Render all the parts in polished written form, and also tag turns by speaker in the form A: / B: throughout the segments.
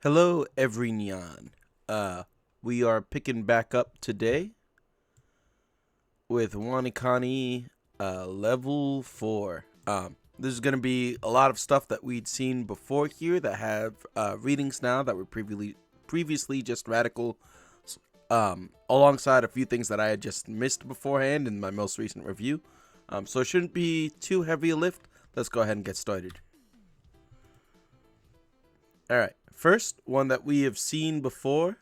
A: Hello, every neon. We are picking back up today with Wanikani Level 4. This is going to be a lot of stuff that we'd seen before here that have readings now that were previously just radical, alongside a few things that I had just missed beforehand in my most recent review. So it shouldn't be too heavy a lift. Let's go ahead and get started. Alright, first one that we have seen before,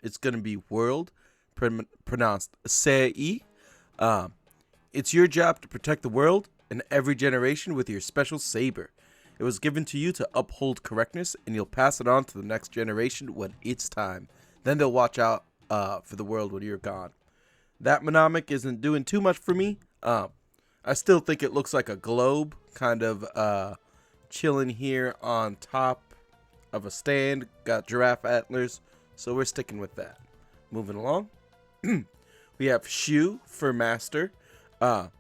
A: it's going to be World, pronounced Sei. Um, it's your job to protect the world and every generation with your special saber. It was given to you to uphold correctness, and you'll pass it on to the next generation when it's time. Then they'll watch out for the world when you're gone. That mnemonic isn't doing too much for me. I still think it looks like a globe, kind of chilling here on top of a stand, got giraffe antlers, so we're sticking with that. Moving along, we have Shu for master. The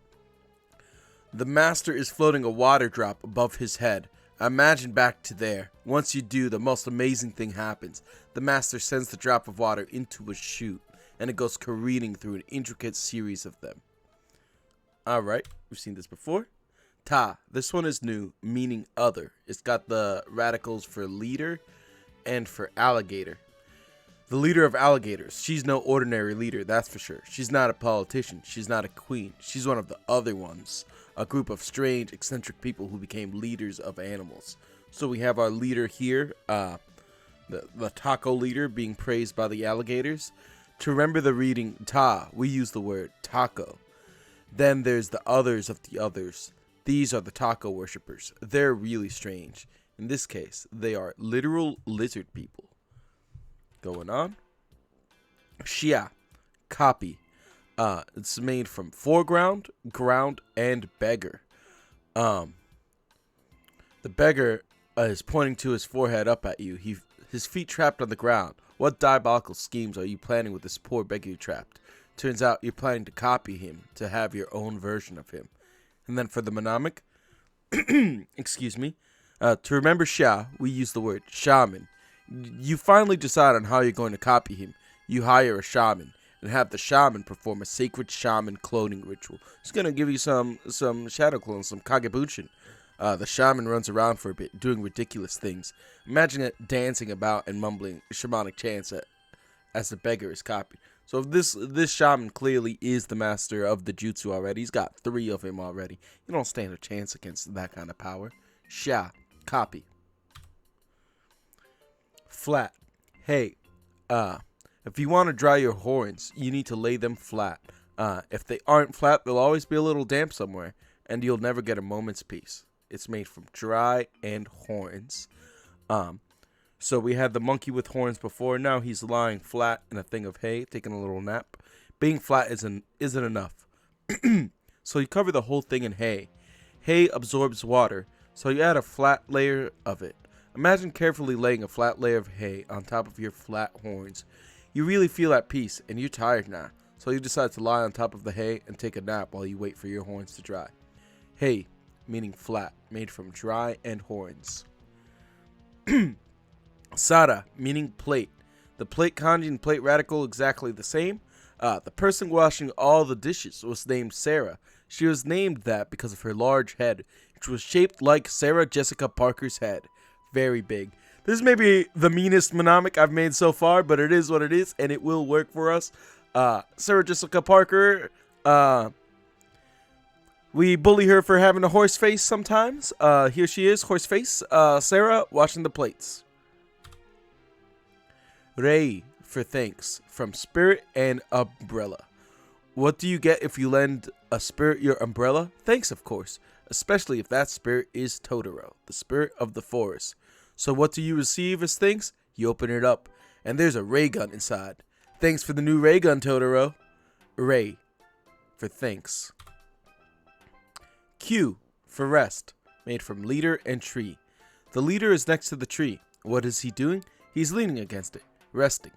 A: master is floating a water drop above his head. Imagine back to there. Once you do, the most amazing thing happens. The master sends the drop of water into a chute, and it goes careening through an intricate series of them. Alright, we've seen this before. Ta, this one is new, meaning other. It's got the radicals for leader and for alligator. The leader of alligators. She's no ordinary leader, that's for sure. She's not a politician. She's not a queen. She's one of the other ones. A group of strange, eccentric people who became leaders of animals. So we have our leader here, the taco leader being praised by the alligators. To remember the reading ta, we use the word taco. Then there's the others of the others. These are the taco worshippers. They're really strange. In this case, they are literal lizard people. Going on. Xia, copy. It's made from foreground, ground, and beggar. The beggar is pointing to his forehead up at you. His feet trapped on the ground. What diabolical schemes are you planning with this poor beggar you trapped? Turns out you're planning to copy him, to have your own version of him. And then for the mnemonic, excuse me, to remember Xia, we use the word shaman. You finally decide on how you're going to copy him. You hire a shaman and have the shaman perform a sacred shaman cloning ritual. He's going to give you some shadow clones, some kagebushin. The shaman runs around for a bit, doing ridiculous things. Imagine it dancing about and mumbling shamanic chants as the beggar is copied. So if this shaman clearly is the master of the jutsu already. He's got 3 of him already. You don't stand a chance against that kind of power. Xia, copy. Flat. Hey, if you want to dry your horns, you need to lay them flat. If they aren't flat, they'll always be a little damp somewhere, and you'll never get a moment's peace. It's made from dry and horns. So we had the monkey with horns before. Now he's lying flat in a thing of hay, taking a little nap. Being flat isn't enough. So you cover the whole thing in hay. Hay absorbs water, so you add a flat layer of it. Imagine carefully laying a flat layer of hay on top of your flat horns. You really feel at peace, and you're tired now. So you decide to lie on top of the hay and take a nap while you wait for your horns to dry. Hay, meaning flat, made from dry and horns. Sada, meaning plate. The plate kanji and plate radical exactly the same. The person washing all the dishes was named Sarah. She was named that because of her large head, which was shaped like Sarah Jessica Parker's head. Very big. This may be the meanest mnemonic I've made so far, but it is what it is, and it will work for us. Sarah Jessica Parker, we bully her for having a horse face sometimes. Here she is, horse face. Sarah washing the plates. Rei for thanks, from spirit and umbrella. What do you get if you lend a spirit your umbrella? Thanks, of course, especially if that spirit is Totoro, the spirit of the forest. So what do you receive as thanks? You open it up, and there's a ray gun inside. Thanks for the new ray gun, Totoro. Rei for thanks. Q for rest, made from leader and tree. The leader is next to the tree. What is he doing? He's leaning against it, resting.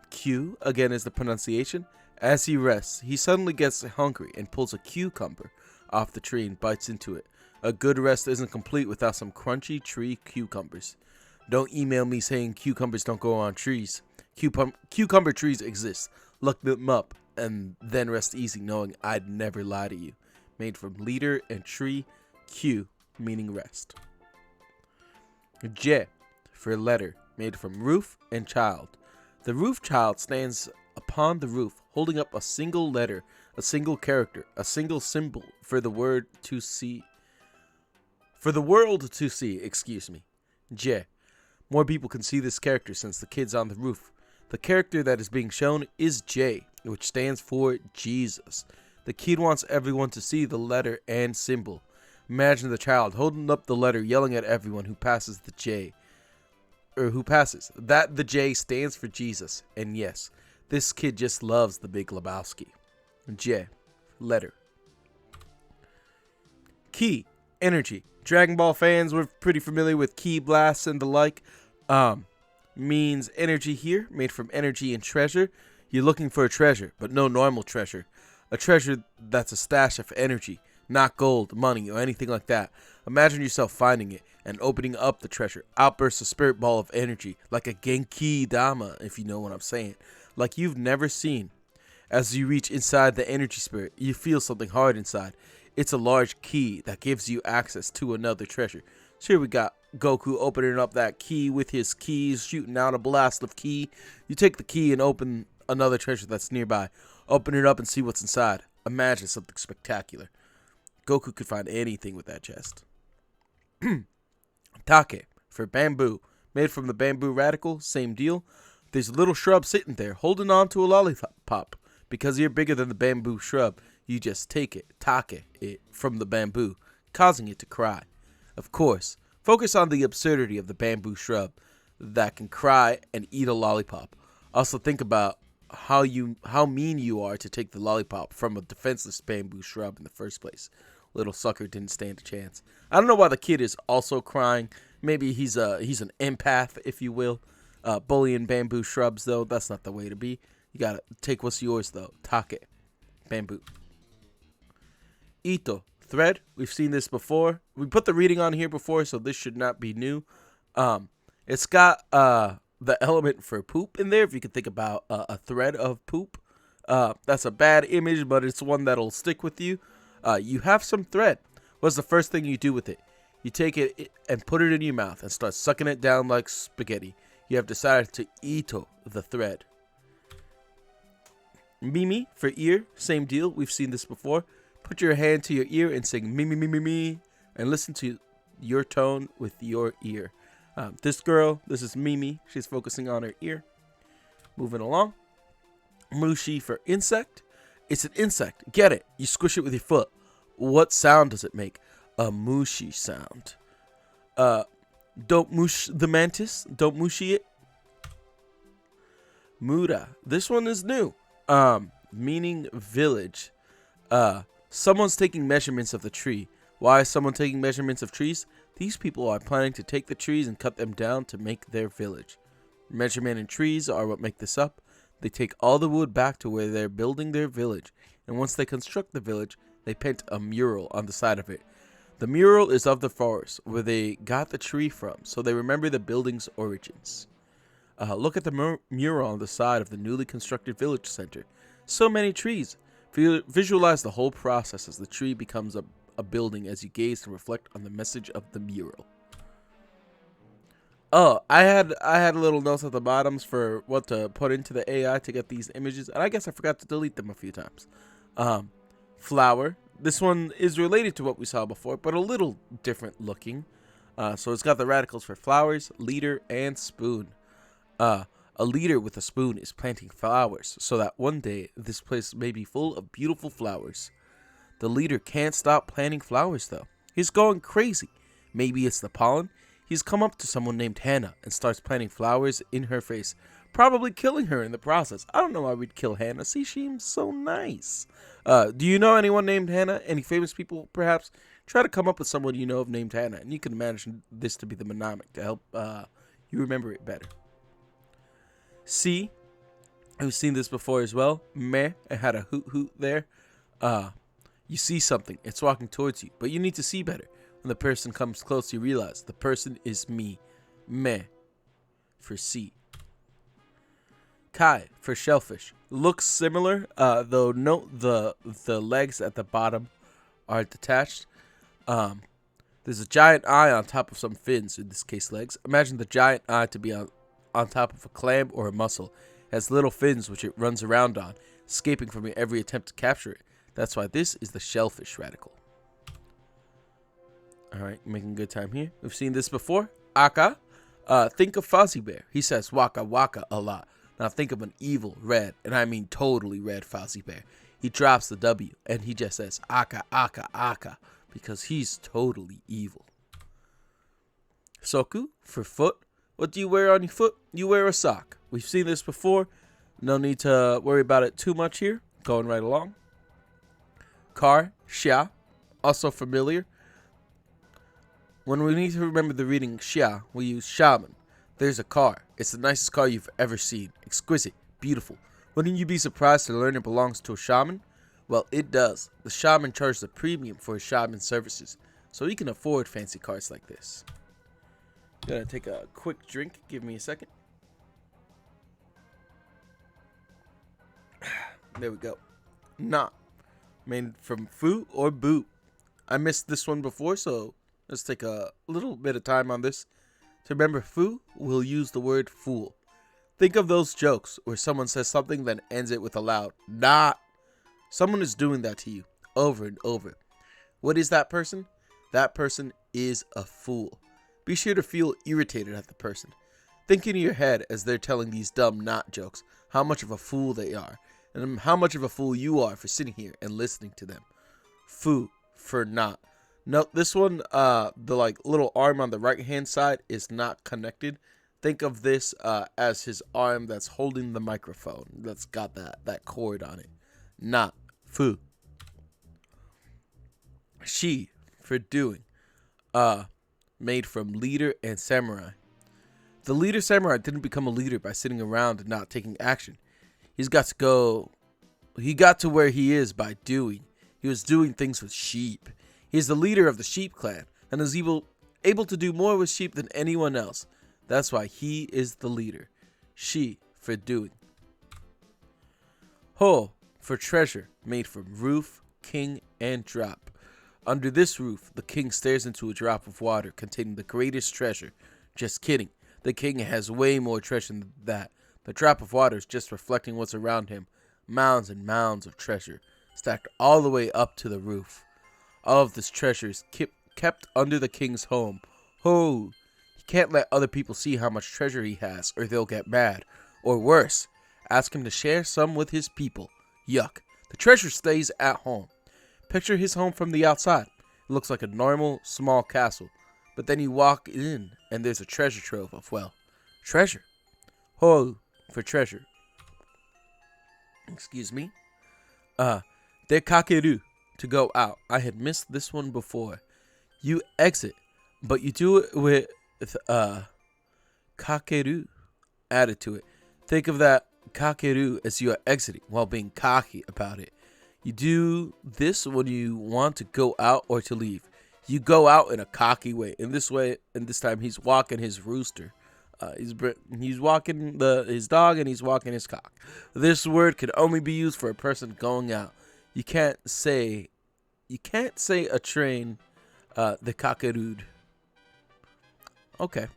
A: Q, again, is the pronunciation. As he rests, he suddenly gets hungry and pulls a cucumber off the tree and bites into it. A good rest isn't complete without some crunchy tree cucumbers. Don't email me saying cucumbers don't grow on trees. Cucumber trees exist. Look them up and then rest easy knowing I'd never lie to you. Made from leader and tree. Q, meaning rest. J, for letter, made from roof and child. The roof child stands upon the roof, holding up a single letter, a single character, a single symbol for the word to see. For the world to see, excuse me. J. More people can see this character since the kid's on the roof. The character that is being shown is J, which stands for Jesus. The kid wants everyone to see the letter and symbol. Imagine the child holding up the letter, yelling at everyone who passes the J. Who passes. That the J stands for Jesus. And yes, this kid just loves the Big Lebowski. J. Letter. Ki. Energy. Dragon Ball fans were pretty familiar with ki blasts and the like. Means energy here, made from energy and treasure. You're looking for a treasure, but no normal treasure. A treasure that's a stash of energy, not gold, money, or anything like that. Imagine yourself finding it and opening up the treasure. Outbursts a spirit ball of energy, like a Genki Dama, if you know what I'm saying. Like you've never seen. As you reach inside the energy spirit, you feel something hard inside. It's a large key that gives you access to another treasure. So here we got Goku opening up that key with his keys, shooting out a blast of key. You take the key and open another treasure that's nearby. Open it up and see what's inside. Imagine something spectacular. Goku could find anything with that chest. Take, for bamboo. Made from the bamboo radical, same deal. There's a little shrub sitting there, holding on to a lollipop. Because you're bigger than the bamboo shrub, you just take it from the bamboo, causing it to cry. Of course, focus on the absurdity of the bamboo shrub that can cry and eat a lollipop. Also think about how mean you are to take the lollipop from a defenseless bamboo shrub in the first place. Little sucker didn't stand a chance. I don't know why the kid is also crying. Maybe he's an empath, if you will. Bullying bamboo shrubs, though, that's not the way to be. You gotta take what's yours, though. Take. Bamboo. Ito. Thread. We've seen this before. We put the reading on here before, so this should not be new. It's got the element for poop in there, if you could think about a thread of poop. That's a bad image, but it's one that'll stick with you. You have some thread. What's the first thing you do with it? You take it and put it in your mouth and start sucking it down like spaghetti. You have decided to ito the thread. Mimi for ear, same deal. We've seen this before. Put your hand to your ear and sing me, me, me, me, me, and listen to your tone with your ear. This girl, this is Mimi. She's focusing on her ear. Moving along. Mushi for insect. It's an insect. Get it. You squish it with your foot. What sound does it make? A mushi sound. Don't mush the mantis. Don't mushy it. Muda. This one is new. Meaning village. Someone's taking measurements of the tree. Why is someone taking measurements of trees? These people are planning to take the trees and cut them down to make their village. Measurement and trees are what make this up. They take all the wood back to where they're building their village. And once they construct the village, they paint a mural on the side of it. The mural is of the forest, where they got the tree from, so they remember the building's origins. Look at the mural on the side of the newly constructed village center. So many trees. Visualize the whole process as the tree becomes a building as you gaze and reflect on the message of the mural. Oh, I had little notes at the bottoms for what to put into the AI to get these images, and I guess I forgot to delete them a few times. Flower. This one is related to what we saw before, but a little different looking. So it's got the radicals for flowers, leader, and spoon. A leader with a spoon is planting flowers so that one day this place may be full of beautiful flowers. The leader can't stop planting flowers though. He's going crazy. Maybe it's the pollen. He's come up to someone named Hannah and starts planting flowers in her face, probably killing her in the process. I don't know why we'd kill Hannah. She seems so nice. Do you know anyone named Hannah? Any famous people, perhaps? Try to come up with someone you know of named Hannah, and you can imagine this to be the mnemonic to help you remember it better. C. I've seen this before as well. Meh. I had a hoot hoot there. You see something. It's walking towards you, but you need to see better. When the person comes close, you realize the person is me. Meh. for sea. Kai for shellfish. Looks similar, though note the legs at the bottom are detached. There's a giant eye on top of some fins, in this case legs. Imagine the giant eye to be on top of a clam or a mussel. It has little fins which it runs around on, escaping from every attempt to capture it. That's why this is the shellfish radical. Alright, making good time here. We've seen this before. Aka. Think of Fozzie Bear. He says waka waka a lot. Now think of an evil, red, and I mean totally red Fozzie Bear. He drops the W and he just says aka aka aka because he's totally evil. Soku for foot. What do you wear on your foot? You wear a sock. We've seen this before. No need to worry about it too much here. Going right along. Car, xia, also familiar. When we need to remember the reading xia, we use shaman. There's a car. It's the nicest car you've ever seen. Exquisite, beautiful. Wouldn't you be surprised to learn it belongs to a shaman? Well, it does. The shaman charges a premium for his shaman services, so he can afford fancy cars like this. Gonna take a quick drink. Give me a second. There we go. Nah. Made from foo or boo. I missed this one before, so let's take a little bit of time on this. To remember foo, we'll use the word fool. Think of those jokes where someone says something then ends it with a loud not. Someone is doing that to you over and over. What is that person? That person is a fool. Be sure to feel irritated at the person. Think in your head as they're telling these dumb not jokes how much of a fool they are and how much of a fool you are for sitting here and listening to them. Foo for not. Note this one, the little arm on the right hand side is not connected. Think of this as his arm that's holding the microphone. That's got that cord on it. Not foo. She for doing. Made from leader and samurai. The leader samurai didn't become a leader by sitting around and not taking action. He got to where he is by doing. He was doing things with sheep. He is the leader of the sheep clan and is able to do more with sheep than anyone else. That's why he is the leader. She for doing. Ho for treasure, made from roof, king, and drop. Under this roof, the king stares into a drop of water containing the greatest treasure. Just kidding. The king has way more treasure than that. The drop of water is just reflecting what's around him. Mounds and mounds of treasure, stacked all the way up to the roof. All of this treasure is kept under the king's home. Ho! He can't let other people see how much treasure he has, or they'll get mad. Or worse, ask him to share some with his people. Yuck. The treasure stays at home. Picture his home from the outside. It looks like a normal, small castle. But then you walk in, and there's a treasure trove of, well, treasure. Ho for treasure. Excuse me. Dekakeru, to go out. I had missed this one before. You exit, but you do it with kakeru added to it. Think of that kakeru as you are exiting while being cocky about it. You do this when you want to go out or to leave. You go out in a cocky way. In this time, he's walking his rooster. He's walking his dog and he's walking his cock. This word can only be used for a person going out. You can't say a train, the kakerude. Okay,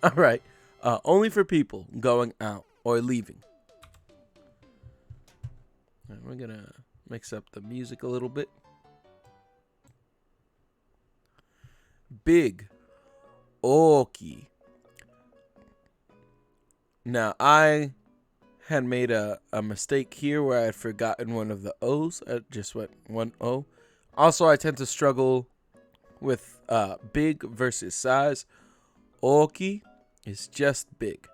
A: all right. Only for people going out or leaving. All right, we're gonna mix up the music a little bit. Big, oki. Now, I had made a mistake here where I had forgotten one of the O's. I just went one O. Also, I tend to struggle with big versus size. Oki is just big.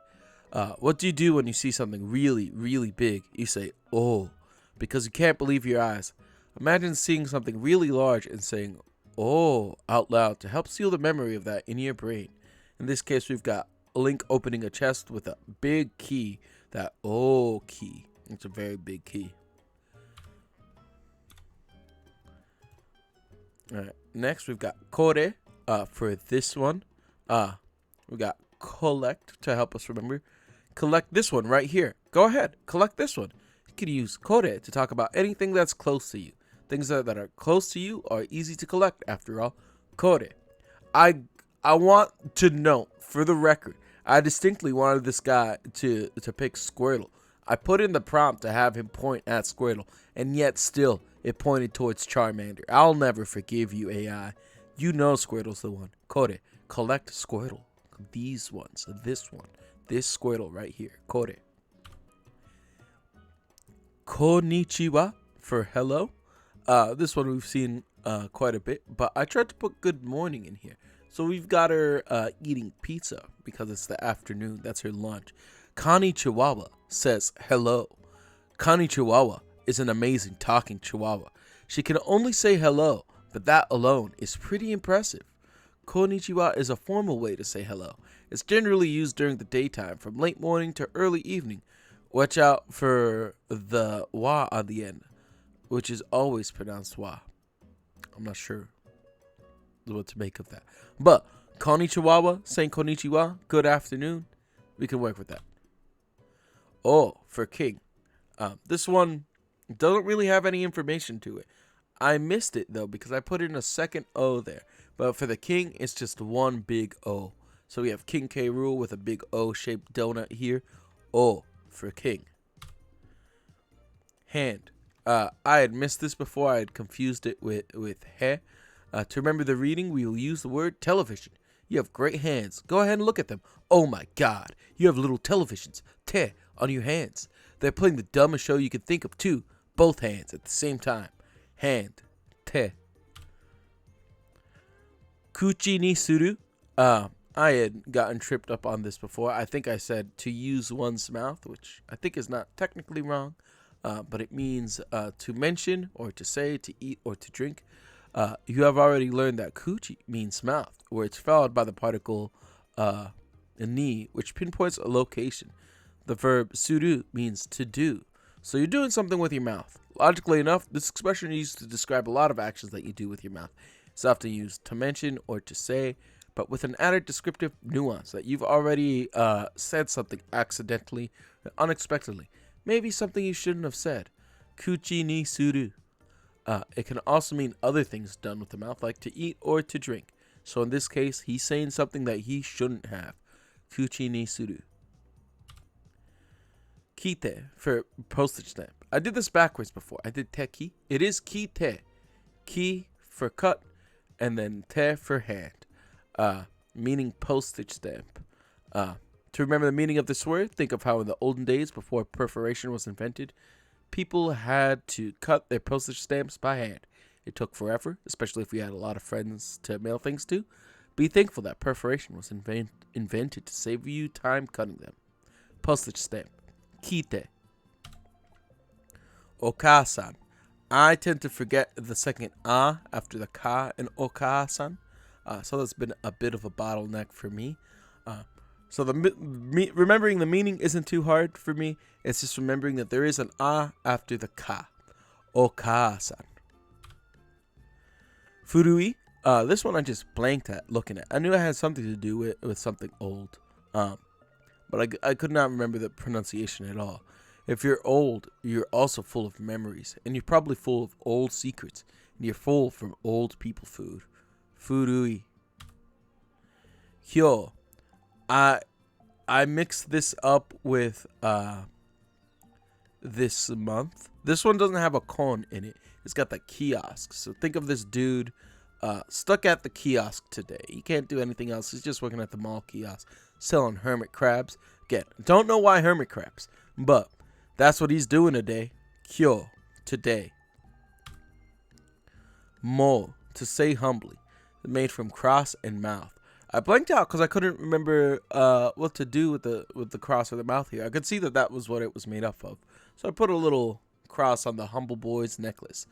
A: What do you do when you see something really, really big? You say, oh, because you can't believe your eyes. Imagine seeing something really large and saying, oh, out loud to help seal the memory of that in your brain. In this case, we've got Link opening a chest with a big key. That oh key. It's a very big key. Alright, next we've got kore for this one. We got collect to help us remember. Collect this one right here. Go ahead, collect this one. You can use kore to talk about anything that's close to you. Things that are close to you are easy to collect, after all. Kore. I want to note, for the record, I distinctly wanted this guy to pick Squirtle. I put in the prompt to have him point at Squirtle, and yet still, it pointed towards Charmander. I'll never forgive you, AI. You know Squirtle's the one. Kore. Collect Squirtle. These ones. This one. This Squirtle right here. Kore. Konnichiwa for hello. This one we've seen quite a bit, but I tried to put good morning in here. So we've got her eating pizza because it's the afternoon. That's her lunch. Connie Chihuahua says hello. Connie Chihuahua is an amazing talking chihuahua. She can only say hello, but that alone is pretty impressive. Konnichiwa is a formal way to say hello. It's generally used during the daytime, from late morning to early evening. Watch out for the wa on the end, which is always pronounced wa. I'm not sure what to make of that. But konnichiwa, saying konnichiwa, good afternoon, we can work with that. Oh, for king. This one doesn't really have any information to it. I missed it, though, because I put in a second O there. But for the king, it's just one big O. So we have King K. Rool with a big O-shaped donut here. O for king. Hand. I had missed this before. I had confused it with he. To remember the reading, we will use the word television. You have great hands. Go ahead and look at them. Oh my god. You have little televisions. Te on your hands. They're playing the dumbest show you can think of, too. Both hands at the same time. Hand. Te. Kuchi ni suru. I had gotten tripped up on this before. I think I said to use one's mouth, which I think is not technically wrong. But it means to mention or to say, to eat or to drink. You have already learned that kuchi means mouth, where it's followed by the particle ni, which pinpoints a location. The verb suru means to do. So you're doing something with your mouth. Logically enough, this expression is used to describe a lot of actions that you do with your mouth. It's often used to mention or to say, but with an added descriptive nuance that you've already said something accidentally, unexpectedly. Maybe something you shouldn't have said. Kuchi ni suru. It can also mean other things done with the mouth, like to eat or to drink. So in this case, he's saying something that he shouldn't have. Kuchi ni suru. Kite for postage stamp. I did this backwards before. I did teki. It is kite. Ki for cut, and then te for hand. Meaning postage stamp. To remember the meaning of this word, think of how in the olden days, before perforation was invented, people had to cut their postage stamps by hand. It took forever, especially if we had a lot of friends to mail things to. Be thankful that perforation was invented to save you time cutting them. Postage stamp. Kite. Okasan. I tend to forget the second a after the ka in okasan. So that's been a bit of a bottleneck for me. So remembering the meaning isn't too hard for me. It's just remembering that there is an a after the ka. Okasan. Furui. This one I just blanked at looking at. I knew it had something to do with something old. But I could not remember the pronunciation at all. If you're old, you're also full of memories. And you're probably full of old secrets. And you're full from old people food. Furui. Hyo. I mixed this up with this month. This one doesn't have a kon in it. It's got the kiosk. So think of this dude stuck at the kiosk today. He can't do anything else. He's just working at the mall kiosk, selling hermit crabs. Again, don't know why hermit crabs, but that's what he's doing today. Kyo, today. Mo, to say humbly. Made from cross and mouth. I blanked out because I couldn't remember what to do with the cross or the mouth here. I could see that was what it was made up of. So I put a little cross on the humble boy's necklace.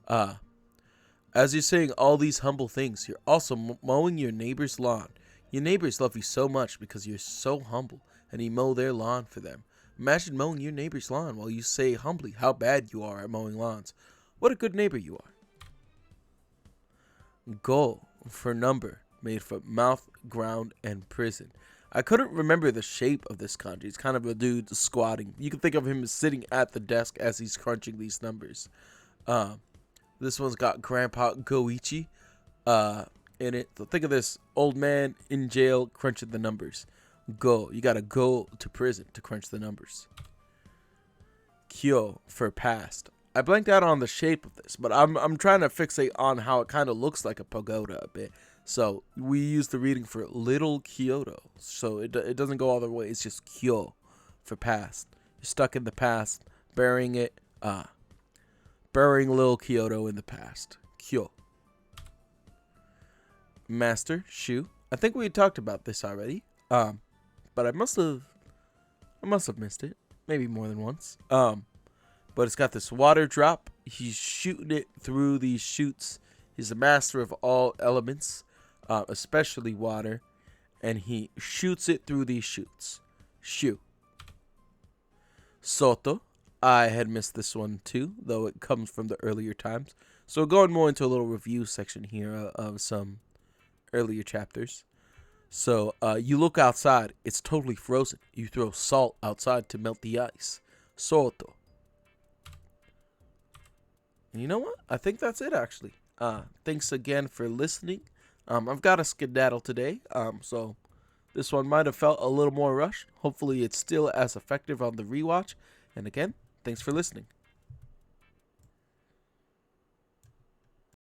A: As you're saying all these humble things, you're also mowing your neighbor's lawn. Your neighbors love you so much because you're so humble, and you mow their lawn for them. Imagine mowing your neighbor's lawn while you say humbly how bad you are at mowing lawns. What a good neighbor you are. Go for number, made from mouth, ground, and prison. I couldn't remember the shape of this kanji. It's kind of a dude squatting. You can think of him as sitting at the desk as he's crunching these numbers. This one's got Grandpa Goichi in it. So think of this old man in jail crunching the numbers. Go. You gotta go to prison to crunch the numbers. Kyo for past. I blanked out on the shape of this, but I'm trying to fixate on how it kind of looks like a pagoda a bit. So we use the reading for Little Kyoto. So it doesn't go all the way. It's just Kyo for past. You're stuck in the past, burying it. Burying Little Kyoto in the past. Kyo. Master Shu. I think we talked about this already. But I must have missed it. Maybe more than once. But it's got this water drop. He's shooting it through these chutes. He's a master of all elements, especially water. And he shoots it through these chutes. Shu. Soto. I had missed this one too, though it comes from the earlier times. So going more into a little review section here of some earlier chapters. So you look outside. It's totally frozen. You throw salt outside to melt the ice. Soto. And you know what? I think that's it, actually. Thanks again for listening. I've got a skedaddle today, so this one might have felt a little more rushed. Hopefully it's still as effective on the rewatch. And again, thanks for listening.